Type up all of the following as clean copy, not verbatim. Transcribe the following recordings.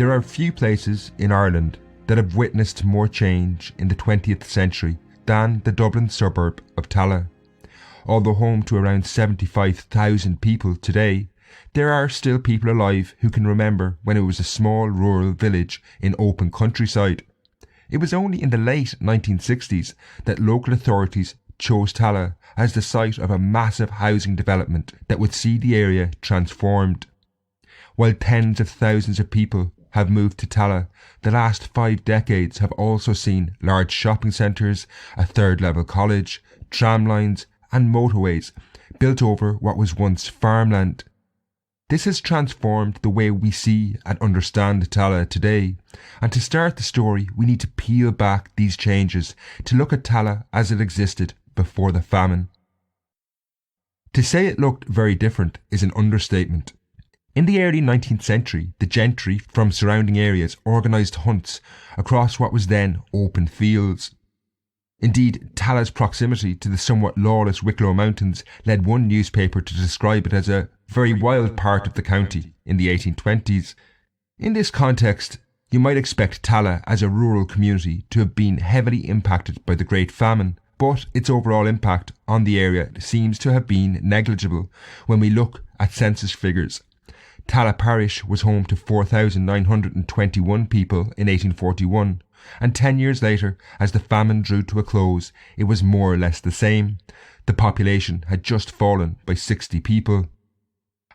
There are few places in Ireland that have witnessed more change in the 20th century than the Dublin suburb of Tala. Although home to around 75,000 people today, there are still people alive who can remember when it was a small rural village in open countryside. It was only in the late 1960s that local authorities chose Tala as the site of a massive housing development that would see the area transformed. While tens of thousands of people have moved to Tala, the last 5 decades have also seen large shopping centres, a third-level college, tram lines and motorways built over what was once farmland. This has transformed the way we see and understand Tala today, and to start the story we need to peel back these changes to look at Tala as it existed before the famine. To say it looked very different is an understatement. In the early 19th century, the gentry from surrounding areas organised hunts across what was then open fields. Indeed, Tala's proximity to the somewhat lawless Wicklow Mountains led one newspaper to describe it as a very wild part of the county in the 1820s. In this context, you might expect Tala as a rural community to have been heavily impacted by the Great Famine, but its overall impact on the area seems to have been negligible when we look at census figures. Tala parish was home to 4,921 people in 1841, and 10 years later, as the famine drew to a close, it was more or less the same. The population had just fallen by 60 people.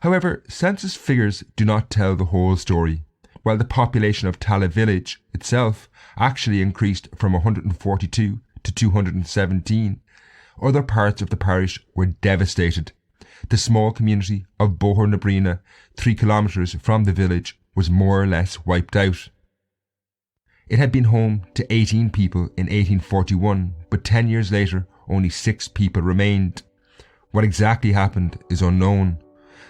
However, census figures do not tell the whole story. While the population of Tala village itself actually increased from 142 to 217, other parts of the parish were devastated. The small community of Bohur 3 kilometres from the village, was more or less wiped out. It had been home to 18 people in 1841, but 10 years later only 6 people remained. What exactly happened is unknown.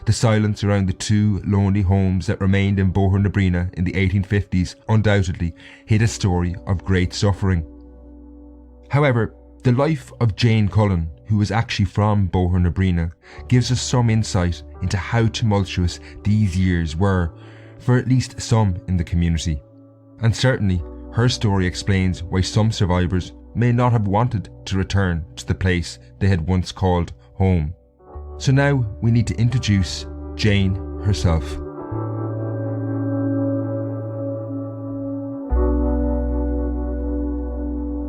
The silence around the 2 lonely homes that remained in Bohur in the 1850s undoubtedly hid a story of great suffering. However, the life of Jane Cullen, who was actually from Bohur gives us some insight into how tumultuous these years were for at least some in the community. And certainly, her story explains why some survivors may not have wanted to return to the place they had once called home. So now we need to introduce Jane herself.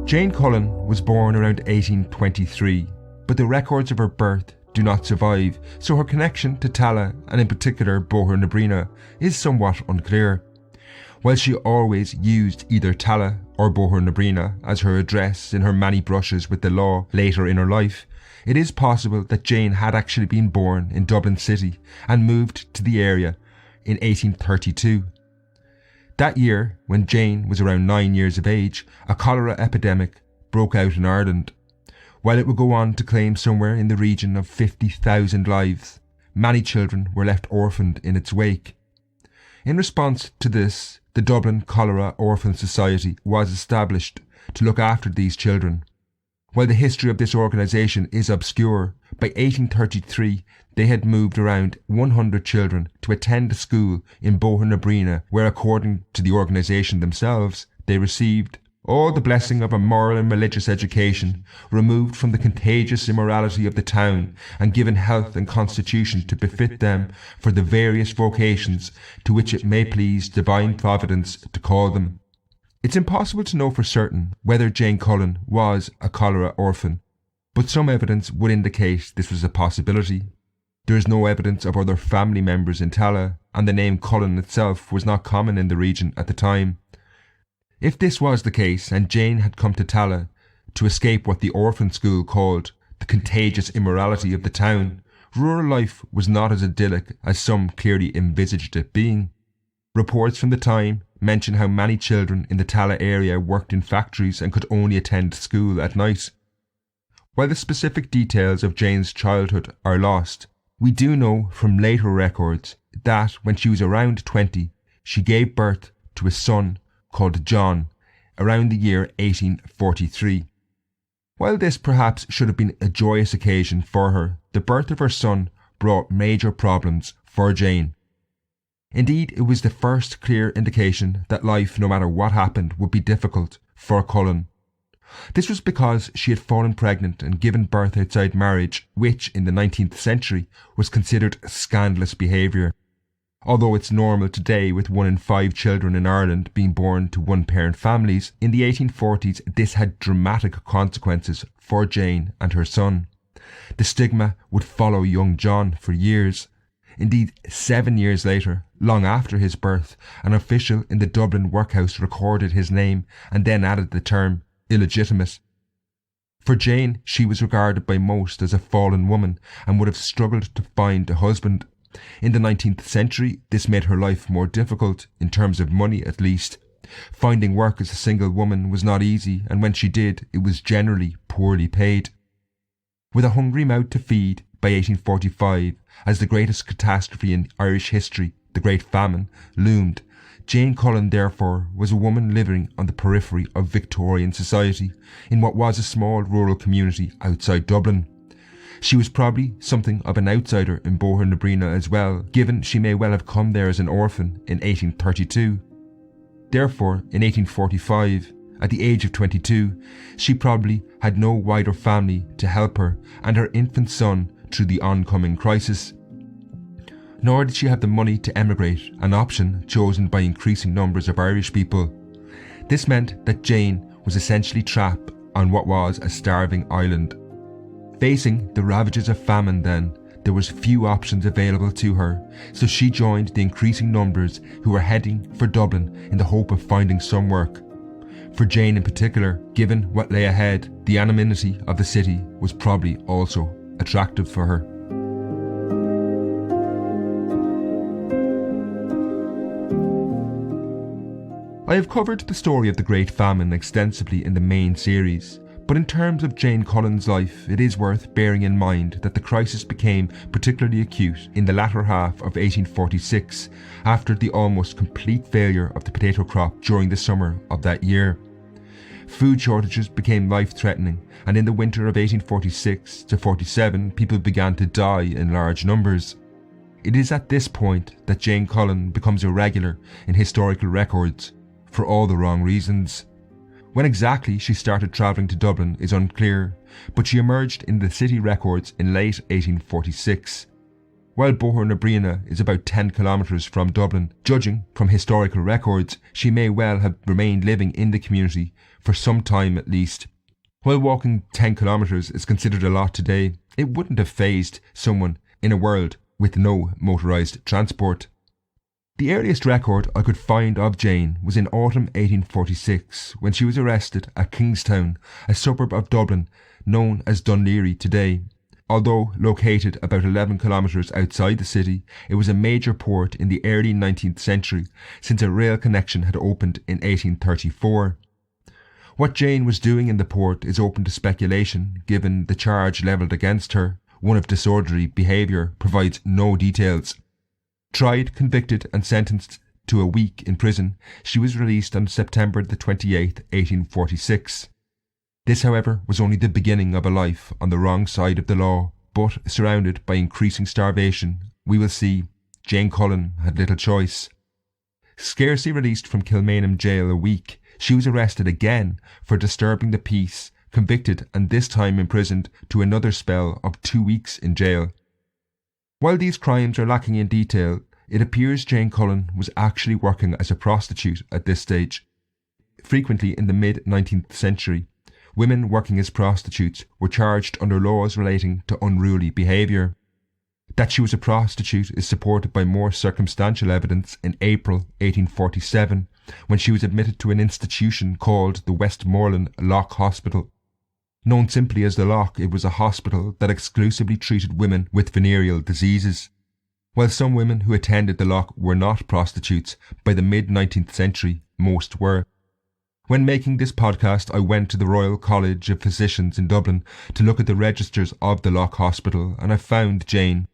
Jane Cullen was born around 1823, but the records of her birth do not survive, so her connection to Tala, and in particular Bohur is somewhat unclear. While she always used either Tala or Bohur as her address in her many brushes with the law later in her life, it is possible that Jane had actually been born in Dublin City and moved to the area in 1832. That year, when Jane was around 9 years of age, a cholera epidemic broke out in Ireland. While it would go on to claim somewhere in the region of 50,000 lives, many children were left orphaned in its wake. In response to this, the Dublin Cholera Orphan Society was established to look after these children. While the history of this organisation is obscure, by 1833 they had moved around 100 children to attend a school in Bohur where, according to the organisation themselves, they received all the blessing of a moral and religious education, removed from the contagious immorality of the town, and given health and constitution to befit them for the various vocations to which it may please divine providence to call them. It's impossible to know for certain whether Jane Cullen was a cholera orphan, but some evidence would indicate this was a possibility. There is no evidence of other family members in Tala, and the name Cullen itself was not common in the region at the time. If this was the case, and Jane had come to Tala to escape what the orphan school called the contagious immorality of the town, rural life was not as idyllic as some clearly envisaged it being. Reports from the time mention how many children in the Tala area worked in factories and could only attend school at night. While the specific details of Jane's childhood are lost, we do know from later records that when she was around 20, she gave birth to a son called John around the year 1843. While this perhaps should have been a joyous occasion for her, the birth of her son brought major problems for Jane. Indeed, it was the first clear indication that life, no matter what happened, would be difficult for Cullen. This was because she had fallen pregnant and given birth outside marriage, which in the 19th century was considered scandalous behaviour. Although it's normal today with 1 in 5 children in Ireland being born to one-parent families, in the 1840s this had dramatic consequences for Jane and her son. The stigma would follow young John for years. Indeed, 7 years later, long after his birth, an official in the Dublin workhouse recorded his name and then added the term illegitimate. For Jane, she was regarded by most as a fallen woman and would have struggled to find a husband. In the 19th century, this made her life more difficult, in terms of money at least. Finding work as a single woman was not easy, and when she did, it was generally poorly paid. With a hungry mouth to feed, by 1845, as the greatest catastrophe in Irish history, the Great Famine, loomed, Jane Cullen therefore was a woman living on the periphery of Victorian society, in what was a small rural community outside Dublin. She was probably something of an outsider in Bóthar-na-Bríona as well, given she may well have come there as an orphan in 1832. Therefore, in 1845, at the age of 22, she probably had no wider family to help her and her infant son through the oncoming crisis. Nor did she have the money to emigrate, an option chosen by increasing numbers of Irish people. This meant that Jane was essentially trapped on what was a starving island. Facing the ravages of famine then, there was few options available to her, so she joined the increasing numbers who were heading for Dublin in the hope of finding some work. For Jane in particular, given what lay ahead, the anonymity of the city was probably also attractive for her. I have covered the story of the Great Famine extensively in the main series, but in terms of Jane Cullen's life, it is worth bearing in mind that the crisis became particularly acute in the latter half of 1846, after the almost complete failure of the potato crop during the summer of that year. Food shortages became life-threatening, and in the winter of 1846 to 47, people began to die in large numbers. It is at this point that Jane Cullen becomes irregular in historical records, for all the wrong reasons. When exactly she started travelling to Dublin is unclear, but she emerged in the city records in late 1846. While Bóthar-na-Bríona is about 10 kilometres from Dublin, judging from historical records, she may well have remained living in the community for some time at least. While walking 10 kilometres is considered a lot today, it wouldn't have fazed someone in a world with no motorised transport. The earliest record I could find of Jane was in autumn 1846, when she was arrested at Kingstown, a suburb of Dublin known as Dunleary today. Although located about 11 kilometres outside the city, it was a major port in the early 19th century, since a rail connection had opened in 1834. What Jane was doing in the port is open to speculation, given the charge levelled against her, one of disorderly behaviour, provides no details. Tried, convicted and sentenced to a week in prison, she was released on September the 28th, 1846. This, however, was only the beginning of a life on the wrong side of the law, but surrounded by increasing starvation, we will see Jane Cullen had little choice. Scarcely released from Kilmainham jail a week, she was arrested again for disturbing the peace, convicted and this time imprisoned to another spell of 2 weeks in jail. While these crimes are lacking in detail, it appears Jane Cullen was actually working as a prostitute at this stage. Frequently in the mid-19th century, women working as prostitutes were charged under laws relating to unruly behaviour. That she was a prostitute is supported by more circumstantial evidence in April 1847, when she was admitted to an institution called the Westmoreland Lock Hospital. Known simply as the Lock, it was a hospital that exclusively treated women with venereal diseases. While some women who attended the Lock were not prostitutes, by the mid-19th century, most were. When making this podcast, I went to the Royal College of Physicians in Dublin to look at the registers of the Lock Hospital, and I found Jane.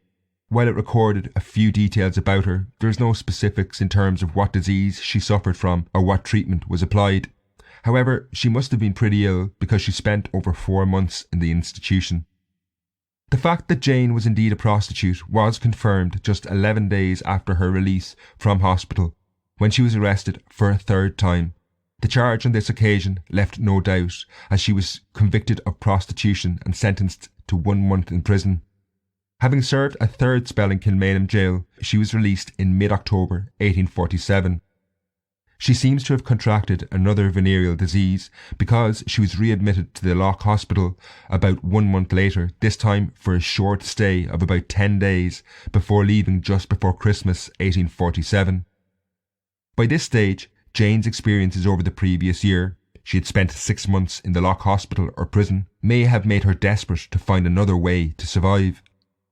While it recorded a few details about her, there is no specifics in terms of what disease she suffered from or what treatment was applied. However, she must have been pretty ill because she spent over 4 months in the institution. The fact that Jane was indeed a prostitute was confirmed just 11 days after her release from hospital, when she was arrested for a third time. The charge on this occasion left no doubt, as she was convicted of prostitution and sentenced to 1 month in prison. Having served a third spell in Kilmainham jail, she was released in mid-October 1847. She seems to have contracted another venereal disease, because she was readmitted to the Loch Hospital about 1 month later, this time for a short stay of about 10 days before leaving just before Christmas 1847. By this stage, Jane's experiences over the previous year, she had spent 6 months in the Loch Hospital or prison, may have made her desperate to find another way to survive.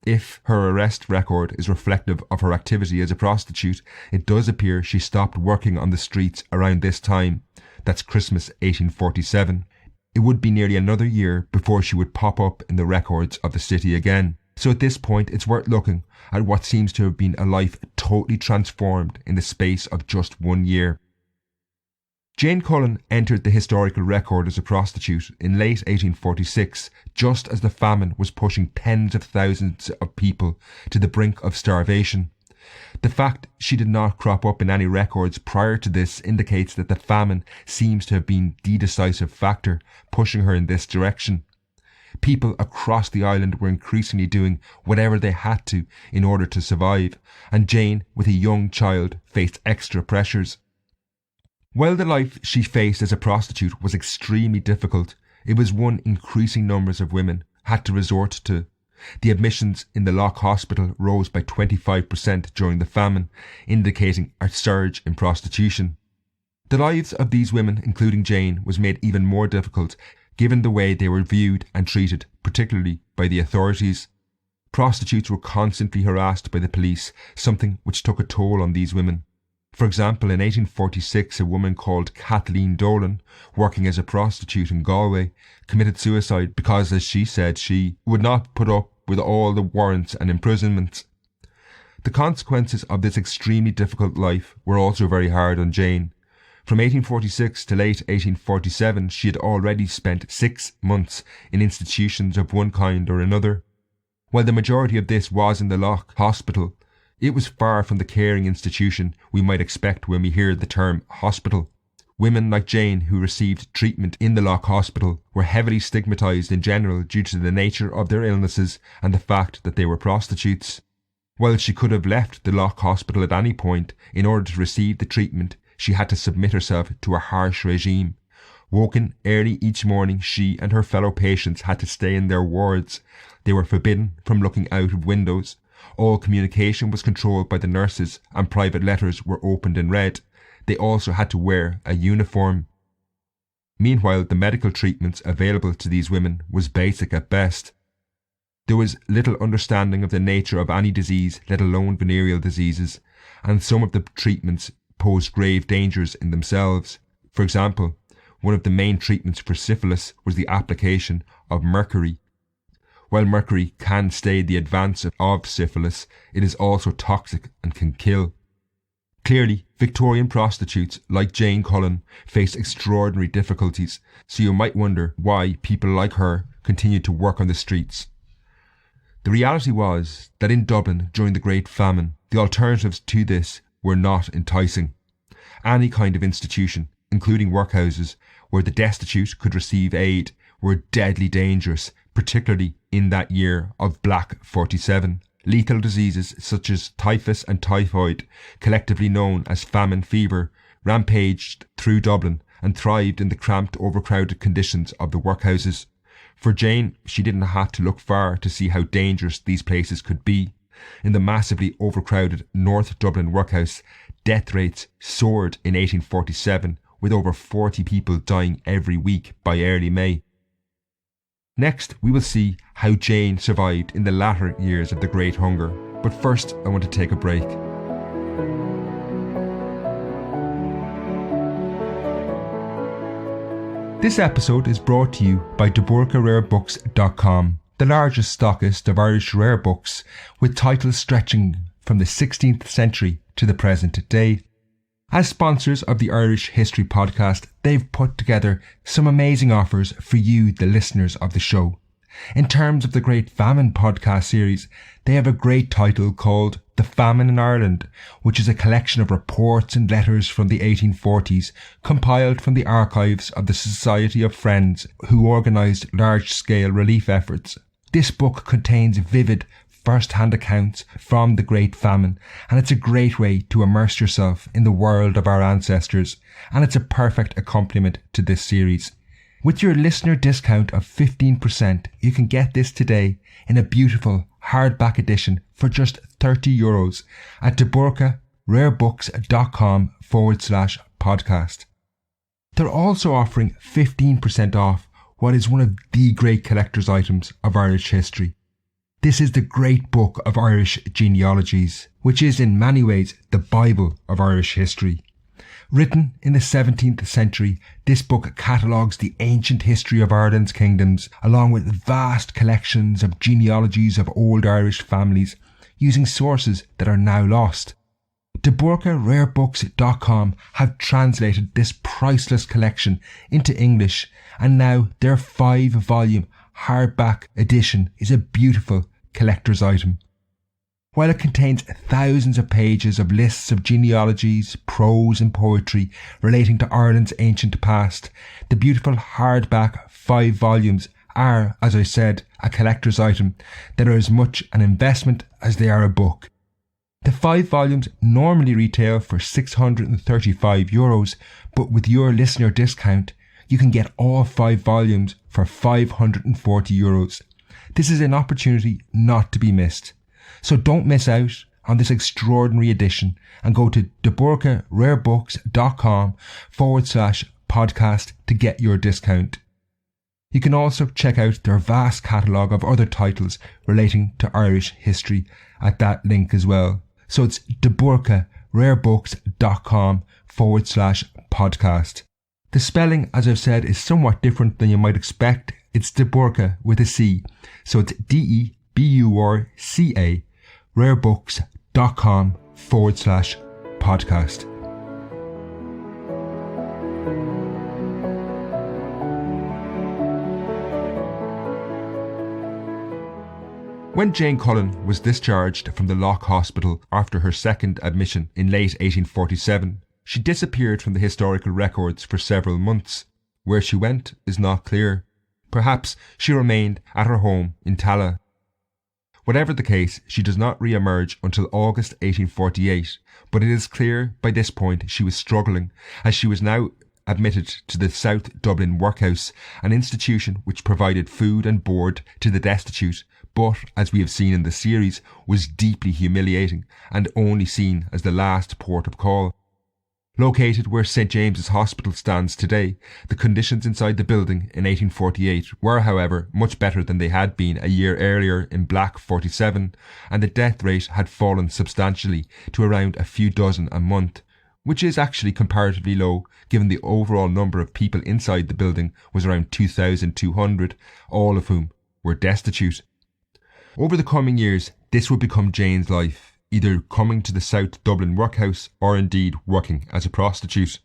If her arrest record is reflective of her activity as a prostitute, it does appear she stopped working on the streets around this time. That's Christmas 1847. It would be nearly another year before she would pop up in the records of the city again. So at this point, it's worth looking at what seems to have been a life totally transformed in the space of just 1 year. Jane Cullen entered the historical record as a prostitute in late 1846, just as the famine was pushing tens of thousands of people to the brink of starvation. The fact she did not crop up in any records prior to this indicates that the famine seems to have been the decisive factor pushing her in this direction. People across the island were increasingly doing whatever they had to in order to survive, and Jane, with a young child, faced extra pressures. While the life she faced as a prostitute was extremely difficult, it was one increasing numbers of women had to resort to. The admissions in the Loch Hospital rose by 25% during the famine, indicating a surge in prostitution. The lives of these women, including Jane, was made even more difficult given the way they were viewed and treated, particularly by the authorities. Prostitutes were constantly harassed by the police, something which took a toll on these women. For example, in 1846, a woman called Kathleen Dolan, working as a prostitute in Galway, committed suicide because, as she said, she would not put up with all the warrants and imprisonments. The consequences of this extremely difficult life were also very hard on Jane. From 1846 to late 1847, she had already spent 6 months in institutions of one kind or another. While the majority of this was in the Loch Hospital, it was far from the caring institution we might expect when we hear the term hospital. Women like Jane who received treatment in the Loch Hospital were heavily stigmatised in general due to the nature of their illnesses and the fact that they were prostitutes. While she could have left the Loch Hospital at any point in order to receive the treatment, she had to submit herself to a harsh regime. Woken early each morning, she and her fellow patients had to stay in their wards. They were forbidden from looking out of windows. All communication was controlled by the nurses and private letters were opened and read. They also had to wear a uniform. Meanwhile, the medical treatments available to these women was basic at best. There was little understanding of the nature of any disease, let alone venereal diseases, and some of the treatments posed grave dangers in themselves. For example, one of the main treatments for syphilis was the application of mercury. While mercury can stay the advance of syphilis, it is also toxic and can kill. Clearly, Victorian prostitutes like Jane Cullen faced extraordinary difficulties, so you might wonder why people like her continued to work on the streets. The reality was that in Dublin during the Great Famine, the alternatives to this were not enticing. Any kind of institution, including workhouses, where the destitute could receive aid, were deadly dangerous, particularly in that year of Black 47. Lethal diseases such as typhus and typhoid, collectively known as famine fever, rampaged through Dublin and thrived in the cramped, overcrowded conditions of the workhouses. For Jane, she didn't have to look far to see how dangerous these places could be. In the massively overcrowded North Dublin workhouse, death rates soared in 1847, with over 40 people dying every week by early May. Next, we will see how Jane survived in the latter years of the Great Hunger. But first, I want to take a break. This episode is brought to you by DeBurkaRareBooks.com, the largest stockist of Irish rare books, with titles stretching from the 16th century to the present day. As sponsors of the Irish History Podcast, they've put together some amazing offers for you, the listeners of the show. In terms of the Great Famine podcast series, they have a great title called The Famine in Ireland, which is a collection of reports and letters from the 1840s compiled from the archives of the Society of Friends who organised large-scale relief efforts. This book contains vivid first-hand accounts from the Great Famine, and it's a great way to immerse yourself in the world of our ancestors, and it's a perfect accompaniment to this series. With your listener discount of 15%, you can get this today in a beautiful hardback edition for just €30 at deborka.rarebooks.com/podcast. They're also offering 15% off what is one of the great collector's items of Irish history. This is the Great Book of Irish Genealogies, which is in many ways the Bible of Irish history. Written in the 17th century, this book catalogues the ancient history of Ireland's kingdoms, along with vast collections of genealogies of old Irish families, using sources that are now lost. deborka.rarebooks.com have translated this priceless collection into English, and now their 5-volume hardback edition is a beautiful collector's item. While it contains thousands of pages of lists of genealogies, prose and poetry relating to Ireland's ancient past, the beautiful hardback 5 volumes are, as I said, a collector's item that are as much an investment as they are a book. The 5 volumes normally retail for €635, but with your listener discount, you can get all 5 volumes for €540. This is an opportunity not to be missed. So don't miss out on this extraordinary edition and go to deborka.rarebooks.com/podcast to get your discount. You can also check out their vast catalogue of other titles relating to Irish history at that link as well. So it's deborka.rarebooks.com/podcast. The spelling, as I've said, is somewhat different than you might expect. It's Deborka with a C. So it's DEBURCA, rarebooks.com/podcast. When Jane Cullen was discharged from the Loch Hospital after her second admission in late 1847, she disappeared from the historical records for several months. Where she went is not clear. Perhaps she remained at her home in Tala. Whatever the case, she does not re-emerge until August 1848, but it is clear by this point she was struggling, as she was now admitted to the South Dublin workhouse, an institution which provided food and board to the destitute, but, as we have seen in the series, was deeply humiliating and only seen as the last port of call. Located where St James's Hospital stands today, the conditions inside the building in 1848 were, however, much better than they had been a year earlier in Black 47, and the death rate had fallen substantially to around a few dozen a month, which is actually comparatively low given the overall number of people inside the building was around 2,200, all of whom were destitute. Over the coming years, this would become Jane's life, either coming to the South Dublin workhouse or indeed working as a prostitute.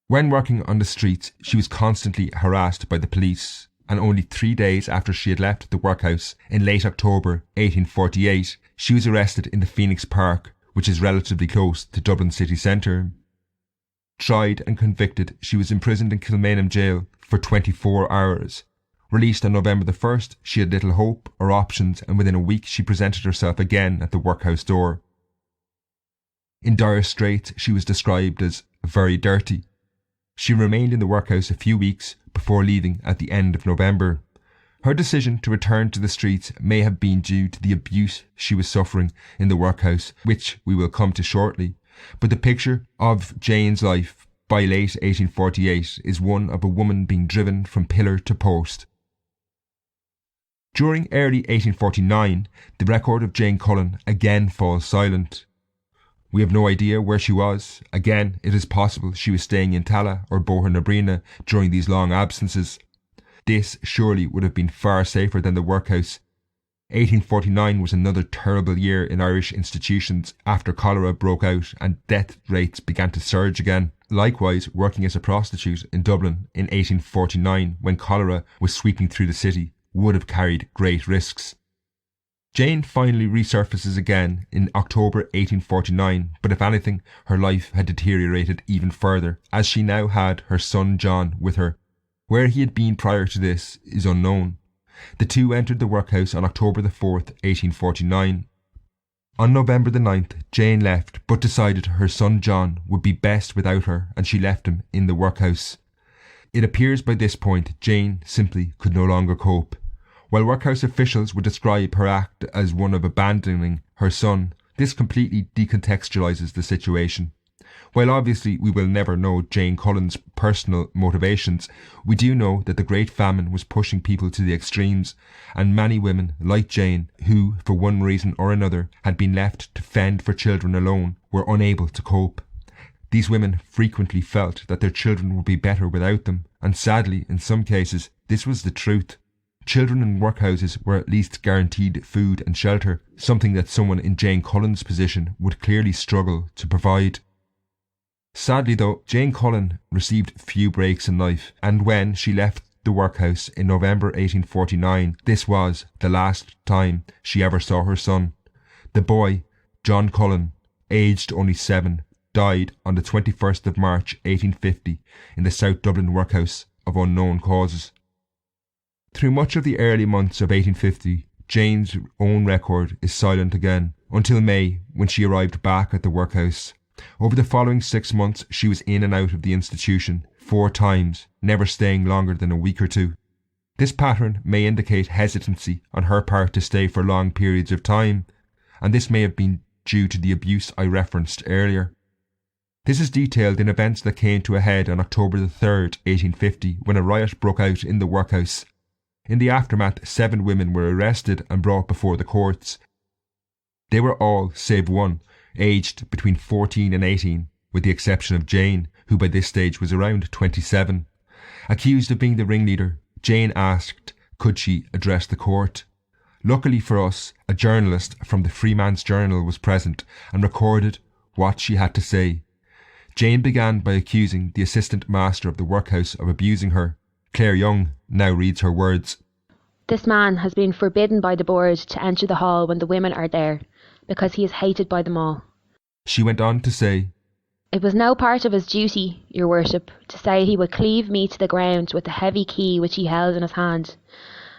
When working on the streets, she was constantly harassed by the police, and only 3 days after she had left the workhouse in late October 1848, she was arrested in the Phoenix Park, which is relatively close to Dublin city centre. Tried and convicted, she was imprisoned in Kilmainham jail for 24 hours. Released on November the 1st, she had little hope or options, and within a week she presented herself again at the workhouse door. In dire straits, she was described as very dirty. She remained in the workhouse a few weeks before leaving at the end of November. Her decision to return to the streets may have been due to the abuse she was suffering in the workhouse, which we will come to shortly, but the picture of Jane's life by late 1848 is one of a woman being driven from pillar to post. During early 1849, the record of Jane Cullen again falls silent. We have no idea where she was. Again, it is possible she was staying in Tala or Bohernabrina during these long absences. This surely would have been far safer than the workhouse. 1849 was another terrible year in Irish institutions after cholera broke out and death rates began to surge again. Likewise, working as a prostitute in Dublin in 1849 when cholera was sweeping through the city would have carried great risks. Jane finally resurfaces again in October 1849, but if anything, her life had deteriorated even further, as she now had her son John with her. Where he had been prior to this is unknown. The two entered the workhouse on October the 4th, 1849. On November the 9th, Jane left, but decided her son John would be best without her, and she left him in the workhouse. It appears by this point Jane simply could no longer cope. While workhouse officials would describe her act as one of abandoning her son, this completely decontextualises the situation. While obviously we will never know Jane Cullen's personal motivations, we do know that the Great Famine was pushing people to the extremes, and many women, like Jane, who, for one reason or another, had been left to fend for children alone, were unable to cope. These women frequently felt that their children would be better without them, and sadly, in some cases, this was the truth. Children in workhouses were at least guaranteed food and shelter, something that someone in Jane Cullen's position would clearly struggle to provide. Sadly though, Jane Cullen received few breaks in life, and when she left the workhouse in November 1849, this was the last time she ever saw her son. The boy, John Cullen, aged only 7, died on the 21st of March 1850 in the South Dublin workhouse of unknown causes. Through much of the early months of 1850, Jane's own record is silent again, until May, when she arrived back at the workhouse. Over the following 6 months, she was in and out of the institution 4 times, never staying longer than a week or two. This pattern may indicate hesitancy on her part to stay for long periods of time, and this may have been due to the abuse I referenced earlier. This is detailed in events that came to a head on October the 3rd, 1850, when a riot broke out in the workhouse. In the aftermath, 7 women were arrested and brought before the courts. They were all, save one, aged between 14 and 18, with the exception of Jane, who by this stage was around 27. Accused of being the ringleader, Jane asked, could she address the court? Luckily for us, a journalist from the Freeman's Journal was present and recorded what she had to say. Jane began by accusing the assistant master of the workhouse of abusing her. Claire Young now reads her words. This man has been forbidden by the board to enter the hall when the women are there, because he is hated by them all. She went on to say, It was no part of his duty, your worship, to say he would cleave me to the ground with the heavy key which he held in his hand.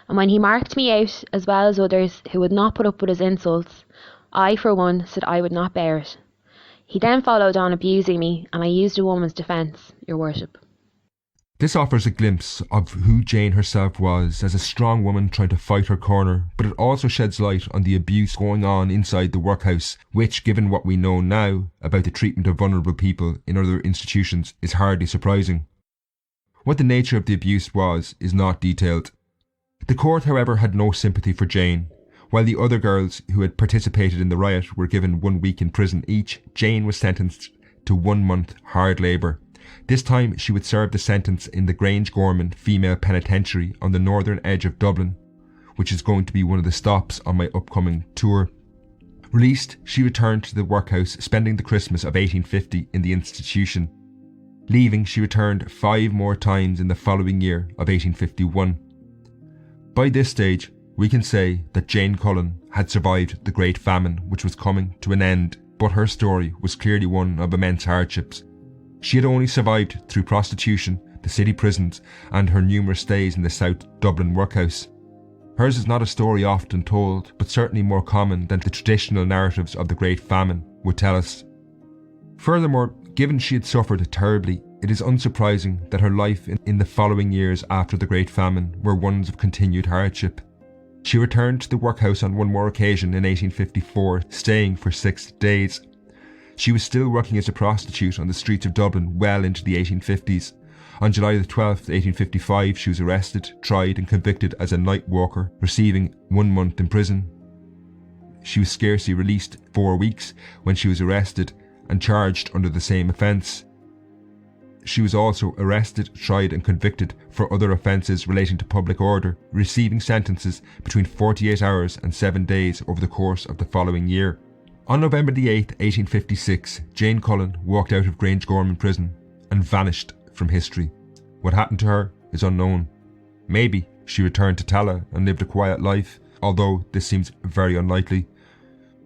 And when he marked me out, as well as others who would not put up with his insults, I for one said I would not bear it. He then followed on abusing me, and I used a woman's defence, your worship. This offers a glimpse of who Jane herself was as a strong woman trying to fight her corner, but it also sheds light on the abuse going on inside the workhouse, which, given what we know now about the treatment of vulnerable people in other institutions, is hardly surprising. What the nature of the abuse was is not detailed. The court, however, had no sympathy for Jane. While the other girls who had participated in the riot were given 1 week in prison each, Jane was sentenced to 1 month hard labour. This time she would serve the sentence in the Grange Gorman Female Penitentiary on the northern edge of Dublin, which is going to be one of the stops on my upcoming tour. Released, she returned to the workhouse, spending the Christmas of 1850 in the institution. Leaving, she returned 5 more times in the following year of 1851. By this stage, we can say that Jane Cullen had survived the Great Famine, which was coming to an end, but her story was clearly one of immense hardships. She had only survived through prostitution, the city prisons, and her numerous stays in the South Dublin workhouse. Hers is not a story often told, but certainly more common than the traditional narratives of the Great Famine would tell us. Furthermore, given she had suffered terribly, it is unsurprising that her life in the following years after the Great Famine were ones of continued hardship. She returned to the workhouse on 1 more occasion in 1854, staying for 6 days. She was still working as a prostitute on the streets of Dublin well into the 1850s. On July the 12th, 1855, she was arrested, tried and convicted as a night walker, receiving 1 month in prison. She was scarcely released 4 weeks when she was arrested and charged under the same offence. She was also arrested, tried and convicted for other offences relating to public order, receiving sentences between 48 hours and 7 days over the course of the following year. On November the 8th, 1856, Jane Cullen walked out of Grange Gorman prison and vanished from history. What happened to her is unknown. Maybe she returned to Tala and lived a quiet life, although this seems very unlikely.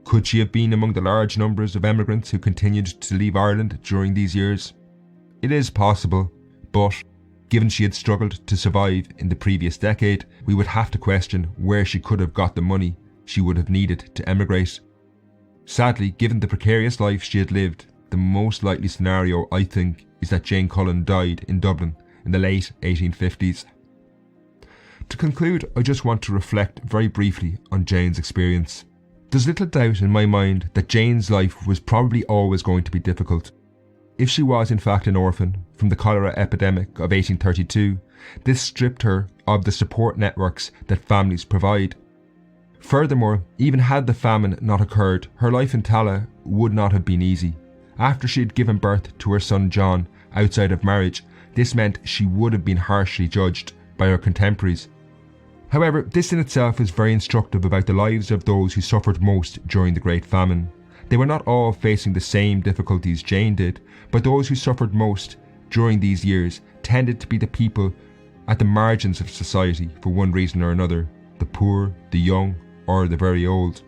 Could she have been among the large numbers of emigrants who continued to leave Ireland during these years? It is possible, but given she had struggled to survive in the previous decade, we would have to question where she could have got the money she would have needed to emigrate. Sadly, given the precarious life she had lived, the most likely scenario, I think, is that Jane Cullen died in Dublin in the late 1850s. To conclude, I just want to reflect very briefly on Jane's experience. There's little doubt in my mind that Jane's life was probably always going to be difficult. If she was in fact an orphan from the cholera epidemic of 1832, this stripped her of the support networks that families provide. Furthermore, even had the famine not occurred, her life in Tala would not have been easy. After she had given birth to her son John outside of marriage, this meant she would have been harshly judged by her contemporaries. However, this in itself is very instructive about the lives of those who suffered most during the Great Famine. They were not all facing the same difficulties Jane did, but those who suffered most during these years tended to be the people at the margins of society for one reason or another: the poor, the young, or the very old.